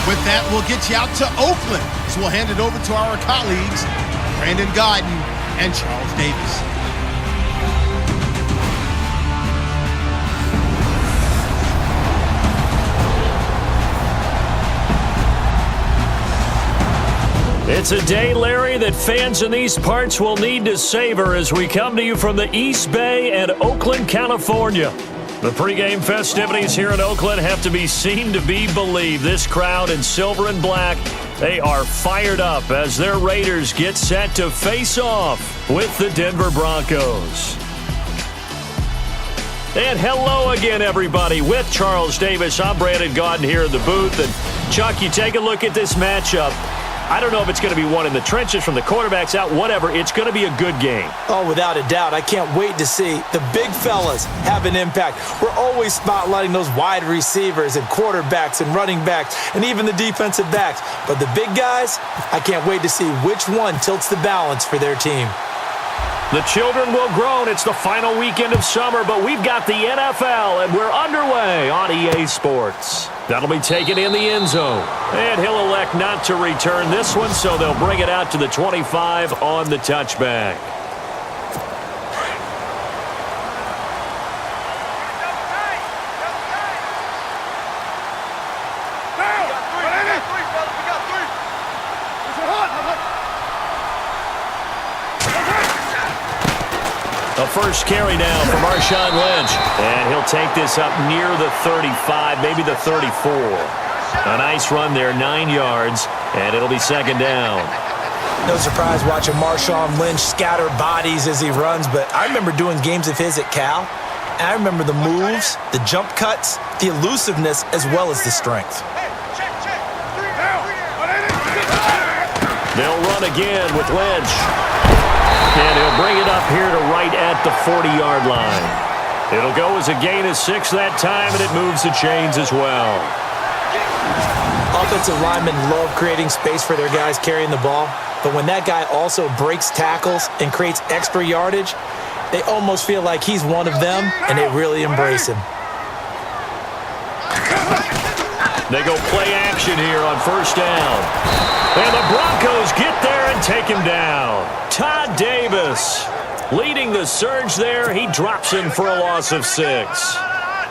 With that, we'll get you out to Oakland, so we'll hand it over to our colleagues, Brandon Gaudin and Charles Davis. It's a day, Larry, that fans in these parts will need to savor as we come to you from the East Bay and Oakland, California. The pregame festivities here in Oakland have to be seen to be believed. This crowd in silver and black, they are fired up as their Raiders get set to face off with the Denver Broncos. And hello again, everybody. With Charles Davis, I'm Brandon Gaudin here in the booth. And Chuck, you take a look at this matchup. I don't know if it's going to be one in the trenches from the quarterbacks out, whatever. It's going to be a good game. Oh, without a doubt. I can't wait to see the big fellas have an impact. We're always spotlighting those wide receivers and quarterbacks and running backs and even the defensive backs. But the big guys, I can't wait to see which one tilts the balance for their team. The children will grow. It's the final weekend of summer, but we've got the NFL, and we're underway on EA Sports. That'll be taken in the end zone. And he'll elect not to return this one, so they'll bring it out to the 25 on the touchback. A first carry down for Marshawn Lynch. And he'll take this up near the 35, maybe the 34. A nice run there, 9 yards, and it'll be second down. No surprise watching Marshawn Lynch scatter bodies as he runs, but I remember doing games of his at Cal, and I remember the moves, the jump cuts, the elusiveness, as well as the strength. They'll run again with Lynch. And he'll bring it up here to right at the 40-yard line. It'll go as a gain of 6 that time, and it moves the chains as well. Offensive linemen love creating space for their guys carrying the ball, but when that guy also breaks tackles and creates extra yardage, they almost feel like he's one of them, and they really embrace him. They go play action here on first down. And the Broncos get there and take him down. Todd Davis leading the surge there. He drops in for a loss of 6.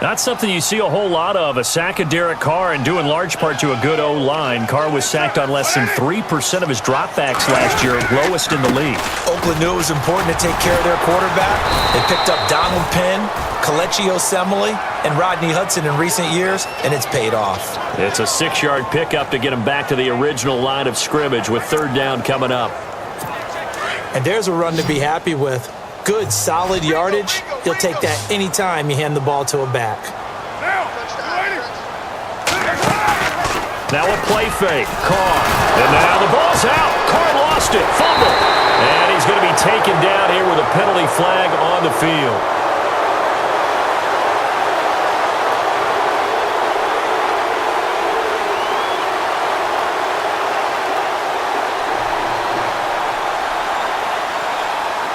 Not something you see a whole lot of, a sack of Derek Carr, and due in large part to a good O-line. Carr was sacked on less than 3% of his dropbacks last year, lowest in the league. Oakland knew it was important to take care of their quarterback. They picked up Donald Penn, Kelechi Osemele, and Rodney Hudson in recent years, and it's paid off. It's a 6-yard pickup to get him back to the original line of scrimmage with third down coming up. And there's a run to be happy with. Good, solid yardage. He'll take that anytime you hand the ball to a back. Now a play fake. Carr. And now the ball's out. Carr lost it. Fumble. And he's going to be taken down here with a penalty flag on the field.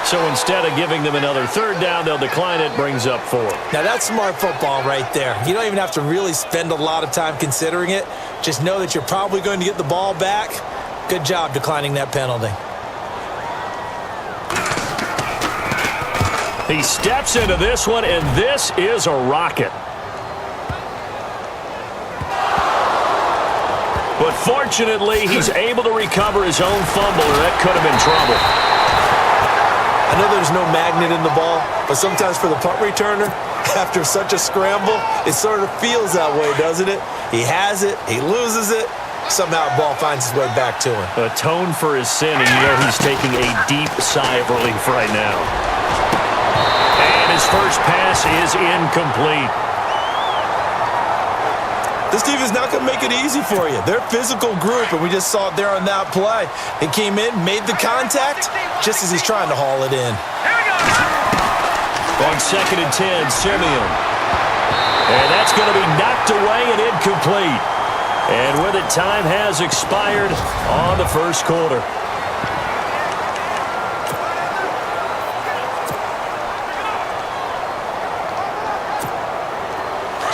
So instead of giving them another third down, they'll decline it, brings up 4. Now that's smart football right there. You don't even have to really spend a lot of time considering it. Just know that you're probably going to get the ball back. Good job declining that penalty. He steps into this one, and this is a rocket. But fortunately, he's able to recover his own fumble, or that could have been trouble. I know there's no magnet in the ball, but sometimes for the punt returner, after such a scramble, it sort of feels that way, doesn't it? He has it, he loses it, somehow the ball finds its way back to him. Atone for his sin, and you know he's taking a deep sigh of relief right now. And his first pass is incomplete. This team is not going to make it easy for you. They're a physical group, and we just saw it there on that play. They came in, made the contact, just as he's trying to haul it in. On 2nd and 10, Simeon. And that's going to be knocked away and incomplete. And with it, time has expired on the first quarter.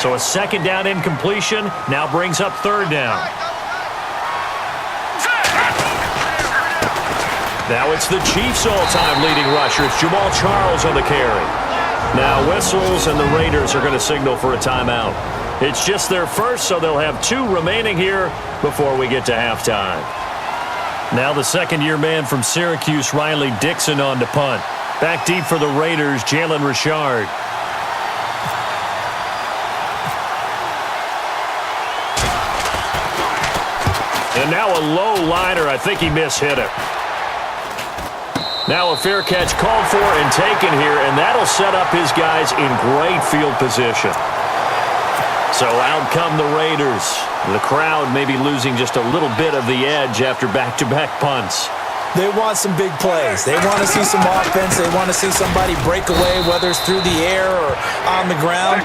So a second down incompletion now brings up third down. Now it's the Chiefs' all-time leading rusher. It's Jamal Charles on the carry. Now whistles, and the Raiders are going to signal for a timeout. It's just their first, so they'll have 2 remaining here before we get to halftime. Now the second-year man from Syracuse, Riley Dixon, on to punt. Back deep for the Raiders, Jalen Richard. And now a low liner. I think he mishit it. Now a fair catch called for and taken here, and that'll set up his guys in great field position. So out come the Raiders. The crowd may be losing just a little bit of the edge after back-to-back punts. They want some big plays. They want to see some offense. They want to see somebody break away, whether it's through the air or on the ground.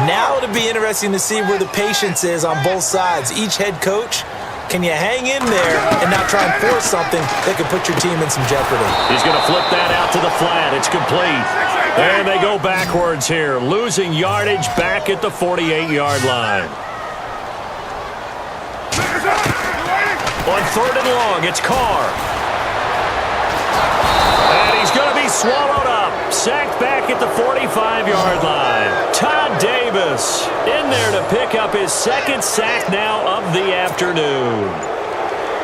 Now it'll be interesting to see where the patience is on both sides. Each head coach, can you hang in there and not try and force something that could put your team in some jeopardy? He's going to flip that out to the flat. It's complete. And they go backwards here, losing yardage back at the 48-yard line. On 3rd and long, it's Carr. And he's going to be swallowed up. Sacked back at the 45-yard line. Todd Davis in there to pick up his 2nd sack now of the afternoon.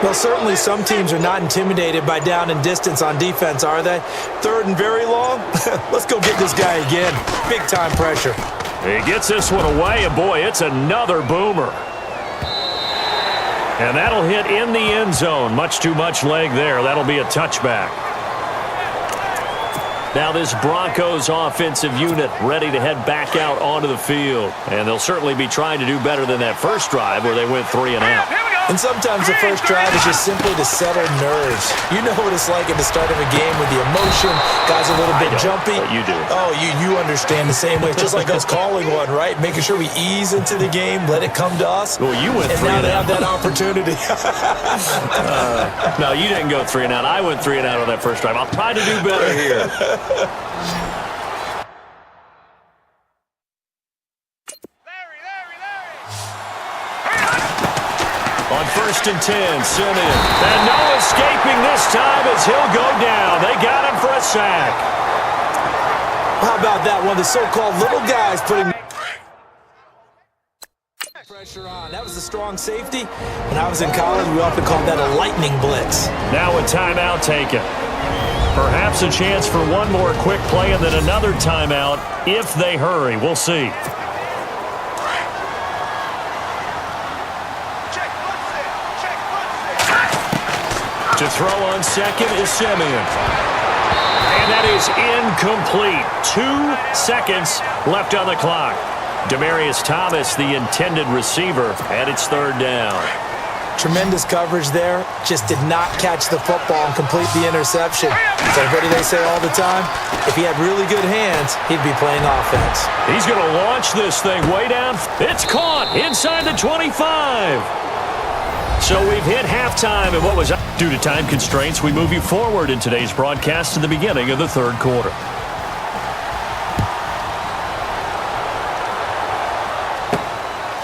Well, certainly some teams are not intimidated by down and distance on defense, are they? 3rd and very long? Let's go get this guy again. Big-time pressure. He gets this one away, and boy, it's another boomer. And that'll hit in the end zone. Much too much leg there. That'll be a touchback. Now this Broncos offensive unit ready to head back out onto the field. And they'll certainly be trying to do better than that first drive where they went 3 and out. And sometimes the first drive is just simply to settle nerves. You know what it's like at the start of a game with the emotion. Guys a little bit jumpy. But you do. Oh, you understand the same way. It's just like us calling one, right? Making sure we ease into the game, let it come to us. Well, you went 3 and out. And now they have that opportunity. No, you didn't go 3 and out. I went 3 and out on that first drive. I'll try to do better here. On 1st and 10, Simeon. And no escaping this time as he'll go down. They got him for a sack. How about that one? The so-called little guys putting pressure on. That was a strong safety. When I was in college, we often called that a lightning blitz. Now a timeout taken. Perhaps a chance for one more quick play and then another timeout if they hurry. We'll see. To throw on second is Simeon. And that is incomplete. 2 seconds left on the clock. Demaryius Thomas, the intended receiver, and it's 3rd down. Tremendous coverage there. Just did not catch the football and complete the interception. So what do they say all the time? If he had really good hands, he'd be playing offense. He's going to launch this thing way down. It's caught inside the 25. So we've hit halftime, and what was up? Due to time constraints, we move you forward in today's broadcast to the beginning of the 3rd quarter.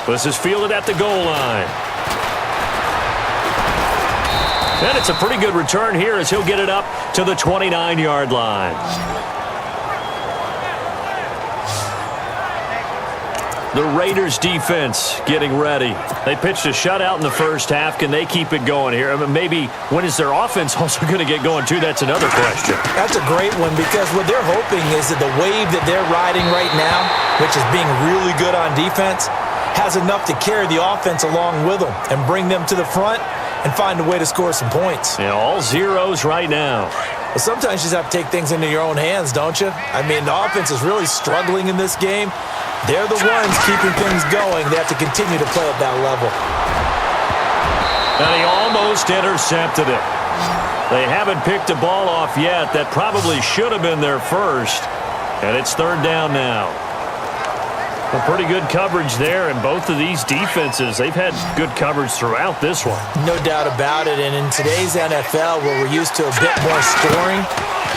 This is fielded at the goal line. And it's a pretty good return here as he'll get it up to the 29-yard line. The Raiders defense getting ready. They pitched a shutout in the first half. Can they keep it going here? I mean, maybe when is their offense also going to get going too? That's another question. That's a great one because what they're hoping is that the wave that they're riding right now, which is being really good on defense, has enough to carry the offense along with them and bring them to the front and find a way to score some points. Yeah, all zeros right now. Well, sometimes you just have to take things into your own hands, don't you? I mean, the offense is really struggling in this game. They're the ones keeping things going. They have to continue to play at that level. And he almost intercepted it. They haven't picked a ball off yet. That probably should have been their first. And it's 3rd down now. Well, pretty good coverage there, and both of these defenses, they've had good coverage throughout this one. No doubt about it, and in today's NFL, where we're used to a bit more scoring,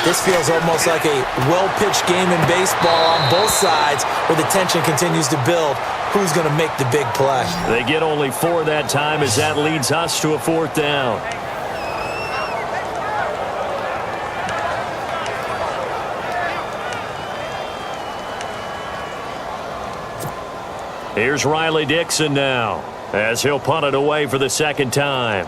this feels almost like a well-pitched game in baseball on both sides where the tension continues to build. Who's going to make the big play? They get only 4 that time as that leads us to a 4th down. Here's Riley Dixon now, as he'll punt it away for the second time.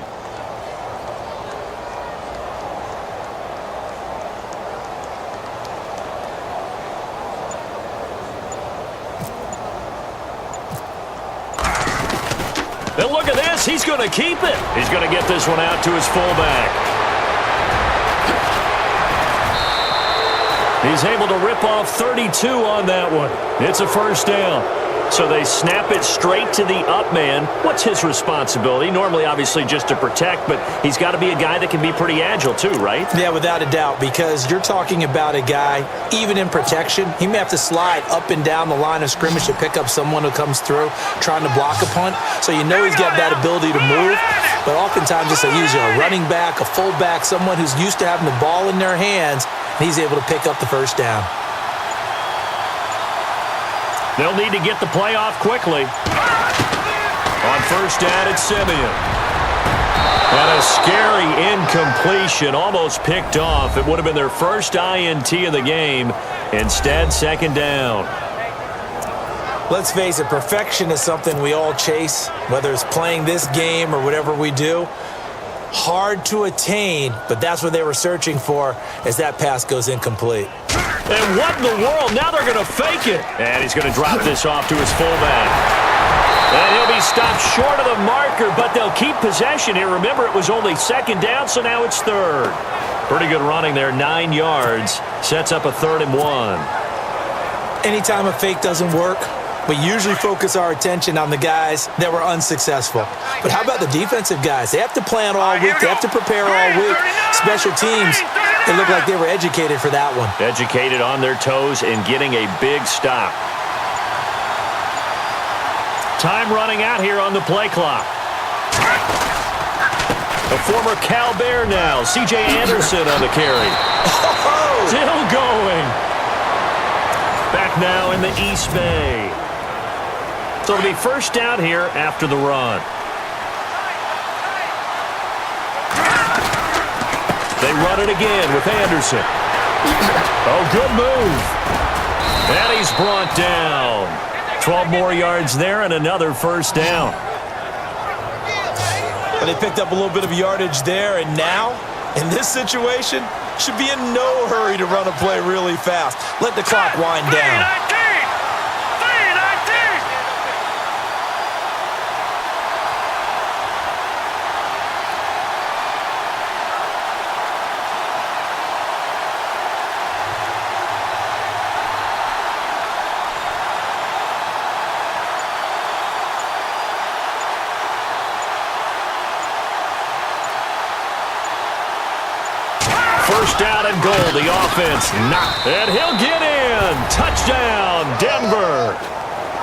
And look at this. He's going to keep it. He's going to get this one out to his fullback. He's able to rip off 32 on that one. It's a first down. So they snap it straight to the up man. What's his responsibility? Normally, obviously, just to protect, but he's got to be a guy that can be pretty agile too, right? Yeah, without a doubt, because you're talking about a guy, even in protection, he may have to slide up and down the line of scrimmage to pick up someone who comes through trying to block a punt. So you know he's got that ability to move, but oftentimes it's usually a running back, a fullback, someone who's used to having the ball in their hands, and he's able to pick up the first down. They'll need to get the play off quickly. On first down, it's Simeon. And a scary incompletion, almost picked off. It would have been their first INT of the game. Instead, second down. Let's face it, perfection is something we all chase, whether it's playing this game or whatever we do. Hard to attain, but that's what they were searching for as that pass goes incomplete. And what in the world? Now they're going to fake it. And he's going to drop this off to his fullback. And he'll be stopped short of the marker, but they'll keep possession here. Remember, it was only second down, so now it's third. Pretty good running there, 9 yards. Sets up a 3rd and 1. Anytime a fake doesn't work, we usually focus our attention on the guys that were unsuccessful. But how about the defensive guys? They have to plan all week. They have to prepare all week. Special teams, it looked like they were educated for that one. Educated on their toes and getting a big stop. Time running out here on the play clock. A former Cal Bear now, C.J. Anderson on the carry. Still going. Back now in the East Bay. So it'll be first down here after the run. They run it again with Anderson. Oh, good move. And he's brought down. 12 more yards there and another first down. They picked up a little bit of yardage there, and now, in this situation, should be in no hurry to run a play really fast. Let the clock wind down. First down and goal. The offense not. And he'll get in. Touchdown, Denver.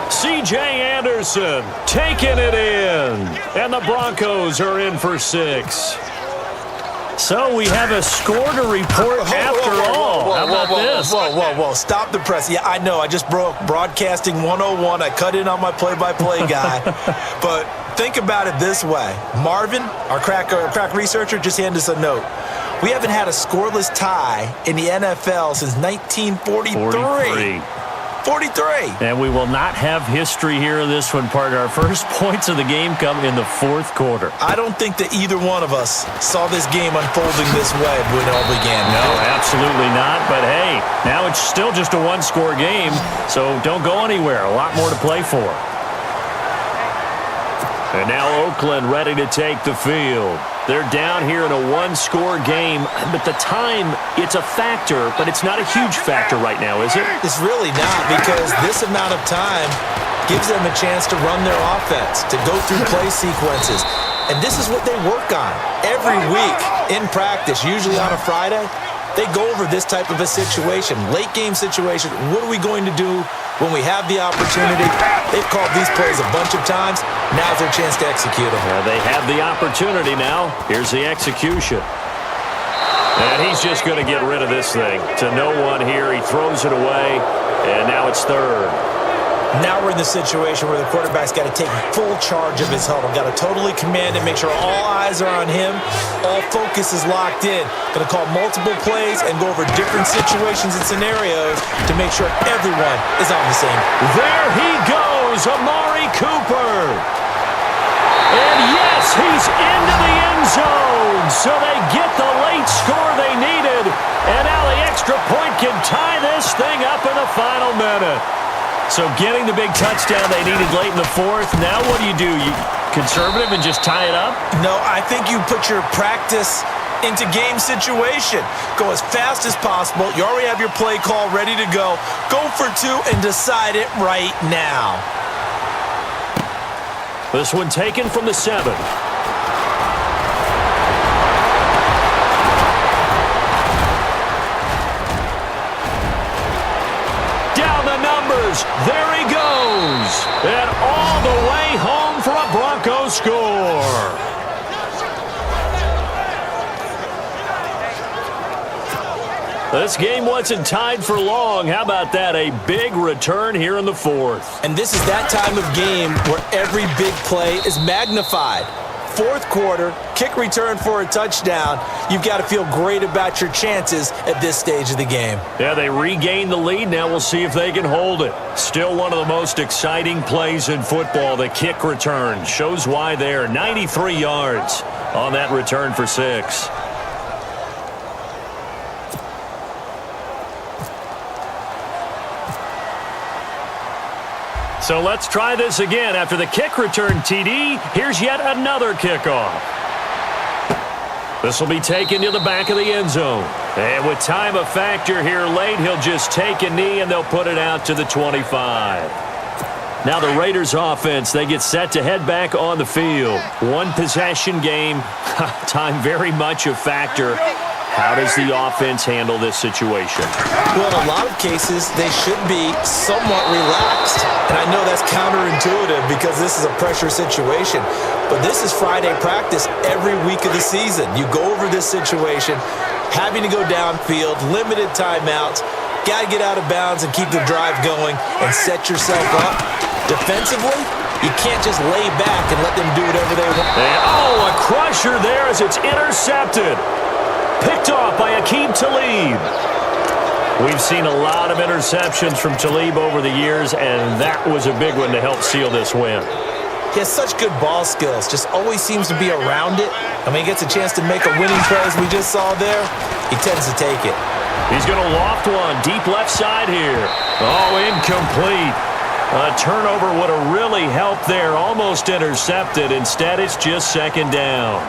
C.J. Anderson taking it in. And the Broncos are in for 6. So we have a score to report after all. How about this? Whoa. Stop the press. Yeah, I know. I just broke Broadcasting 101. I cut in on my play-by-play guy. But think about it this way. Marvin, our crack researcher, just handed us a note. We haven't had a scoreless tie in the NFL since 1943. 43. And we will not have history here in this one, partner. Our first points of the game come in the 4th quarter. I don't think that either one of us saw this game unfolding this way when it all began. No, absolutely not. But, hey, now it's still just a one-score game, so don't go anywhere. A lot more to play for. And now Oakland ready to take the field. They're down here in a one-score game, but the time, it's a factor, but it's not a huge factor right now, is it? It's really not, because this amount of time gives them a chance to run their offense, to go through play sequences. And this is what they work on every week in practice, usually on a Friday. They go over this type of a situation, late-game situation. What are we going to do when we have the opportunity? They've called these plays a bunch of times. Now's their chance to execute them. Yeah, they have the opportunity now. Here's the execution. And he's just going to get rid of this thing. To no one here. He throws it away, and now it's 3rd. Now we're in the situation where the quarterback's got to take full charge of his huddle. Got to totally command it, make sure all eyes are on him. All focus is locked in. Going to call multiple plays and go over different situations and scenarios to make sure everyone is on the same. There he goes. throws, Amari Cooper. And yes, he's into the end zone. So they get the late score they needed. And now the extra point can tie this thing up in the final minute. So getting the big touchdown they needed late in the fourth. Now what do? You conservative and just tie it up? No, I think you put your practice into game situation. Go as fast as possible. You already have your play call ready to go. Go for two and decide it right now. This one taken from the 7. Down the numbers. There he goes. And all the way home for a Broncos score. This game wasn't tied for long. How about that? A big return here in the fourth. And this is that time of game where every big play is magnified. Fourth quarter, kick return for a touchdown. You've got to feel great about your chances at this stage of the game. Yeah, they regained the lead. Now we'll see if they can hold it. Still one of the most exciting plays in football, the kick return. Shows why there. 93 yards on that return for 6. So let's try this again. After the kick return TD, here's yet another kickoff. This will be taken to the back of the end zone. And with time a factor here late, he'll just take a knee and they'll put it out to the 25. Now the Raiders offense, they get set to head back on the field. One possession game, time very much a factor. How does the offense handle this situation? Well, in a lot of cases, they should be somewhat relaxed. And I know that's counterintuitive because this is a pressure situation. But this is Friday practice every week of the season. You go over this situation, having to go downfield, limited timeouts, got to get out of bounds and keep the drive going and set yourself up. Defensively, you can't just lay back and let them do whatever they want. And, oh, a crusher there as it's intercepted. Picked off by Aqib Talib. We've seen a lot of interceptions from Talib over the years, and that was a big one to help seal this win. He has such good ball skills, just always seems to be around it. And when he gets a chance to make a winning play, as we just saw there, he tends to take it. He's going to loft one deep left side here. Oh, incomplete. A turnover would have really helped there, almost intercepted. Instead, it's just second down.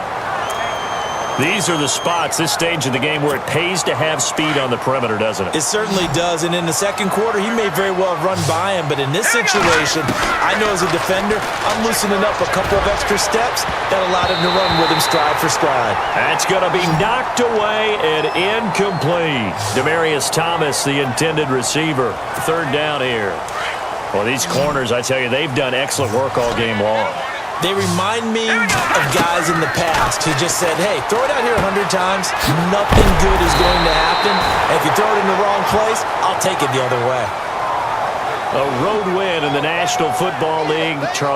These are the spots, this stage of the game, where it pays to have speed on the perimeter, doesn't it? It certainly does, and in the second quarter, he may very well have run by him, but in this situation, I know as a defender, I'm loosening up a couple of extra steps that allowed him to run with him stride for stride. That's going to be knocked away and incomplete. Demaryius Thomas, the intended receiver. Third down here. Well, these corners, I tell you, they've done excellent work all game long. They remind me of guys in the past who just said, hey, throw it out here 100 times, nothing good is going to happen. And if you throw it in the wrong place, I'll take it the other way. A road win in the National Football League. Charles